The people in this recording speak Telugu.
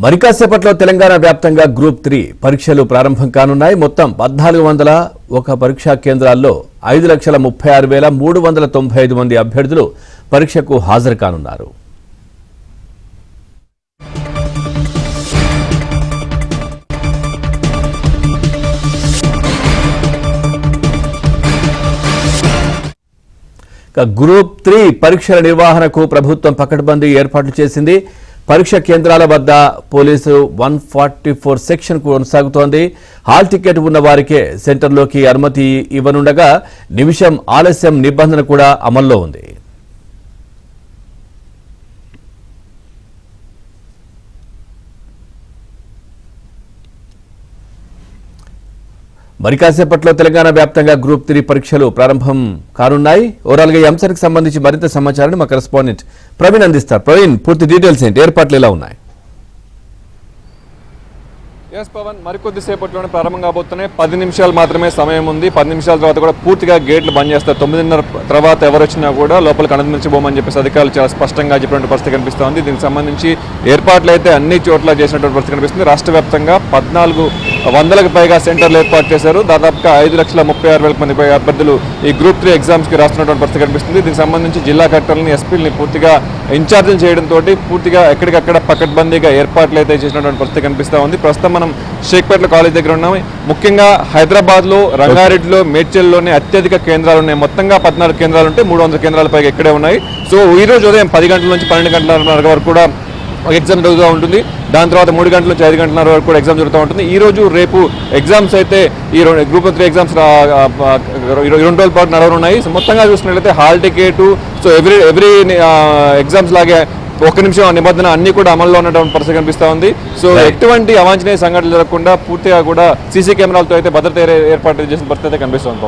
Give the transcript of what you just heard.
మరికాసేపట్లో తెలంగాణ వ్యాప్తంగా గ్రూప్ 3 పరీక్షలు ప్రారంభం కానున్నాయి. మొత్తం 1401 పరీక్షా కేంద్రాల్లో 5,36,395 మంది అభ్యర్థులు పరీక్షకు హాజరు కానున్నారు. గ్రూప్ 3 పరీక్షల నిర్వహణకు ప్రభుత్వం పకడ్బందీ ఏర్పాట్లు చేసింది. పరీక్ష కేంద్రాల వద్ద పోలీసు 144 సెక్షన్ కొనసాగుతోంది. హాల్ టికెట్ ఉన్న వారికే సెంటర్లోకి అనుమతి ఇవ్వనుండగా నిమిషం ఆలస్యం నిబంధన కూడా అమల్లో ఉంది. మరి కాసేపట్లో తెలంగాణ వ్యాప్తంగా గ్రూప్ 3 పరీక్షలు ప్రారంభం కానున్నాయి. ఓవరాల్ గా ఈ అంశానికి సంబంధించి మరింత సమాచారాన్ని మా కరెస్పాండెంట్ ప్రవీణ్ అందిస్తారు. ప్రవీణ్, పూర్తి డీటెయిల్స్ ఏంటి, ఏర్పాట్లు ఎలా ఉన్నాయి? ఎస్ పవన్, మరికొద్దిసేపట్లోనే ప్రారంభం కాబోతున్నాయి. 10 నిమిషాలు మాత్రమే సమయం ఉంది. 10 నిమిషాల తర్వాత కూడా పూర్తిగా గేట్లు బంద్ చేస్తారు. 9:30 తర్వాత ఎవరు వచ్చినా కూడా లోపలికి అనుమతించబోమని చెప్పేసి అధికారులు చాలా స్పష్టంగా చెప్పినటువంటి పరిస్థితి కనిపిస్తోంది. దీనికి సంబంధించి ఏర్పాట్లు అయితే అన్ని చోట్ల చేసినటువంటి పరిస్థితి కనిపిస్తుంది. రాష్ట్ర వ్యాప్తంగా 1400కు పైగా సెంటర్లు ఏర్పాటు చేశారు. దాదాపుగా 5,36,000 మంది అభ్యర్థులు ఈ గ్రూప్ 3 ఎగ్జామ్స్కి రాస్తున్నటువంటి పరిస్థితి కనిపిస్తుంది. దీనికి సంబంధించి జిల్లా కలెక్టర్లని, ఎస్పీలని పూర్తిగా ఇన్ఛార్జీలు చేయడంతో పూర్తిగా ఎక్కడికక్కడ పకడ్బందీగా ఏర్పాట్లు అయితే చేసినటువంటి పరిస్థితి కనిపిస్తూ ఉంది. ప్రస్తుతం మనం షేక్పేట కాలేజ్ దగ్గర ఉన్నాం. ముఖ్యంగా హైదరాబాద్లో, రంగారెడ్డిలో, మేడ్చల్లోనే అత్యధిక కేంద్రాలు ఉన్నాయి. మొత్తంగా 14 కేంద్రాలు ఉంటే 300 కేంద్రాల పైగా ఇక్కడే ఉన్నాయి. సో ఈ రోజు ఉదయం 10 గంటల నుంచి 12 గంటల వరకు కూడా ఎగ్జామ్ జరుగుతూ ఉంటుంది. దాని తర్వాత 3 గంటల నుంచి 5 గంటల వరకు కూడా ఎగ్జామ్ జరుగుతూ ఉంటుంది. ఈ రోజు రేపు ఎగ్జామ్స్ అయితే ఈ గ్రూప్ 3 ఎగ్జామ్స్ 2 రోజుల పాటు నడవనున్నాయి. సో మొత్తంగా చూసినట్లయితే hall ticket, so every exams లాగే 1 నిమిషం నిబంధన అన్ని కూడా అమల్లో ఉన్నటువంటి పరిస్థితి కనిపిస్తూ ఉంది. సో ఎటువంటి అవాంఛనీయ సంఘటనలు జరగకుండా పూర్తిగా కూడా సీసీ కెమెరాలతో అయితే భద్రత ఏర్పాటు చేసిన పరిస్థితి అయితే కనిపిస్తుంది.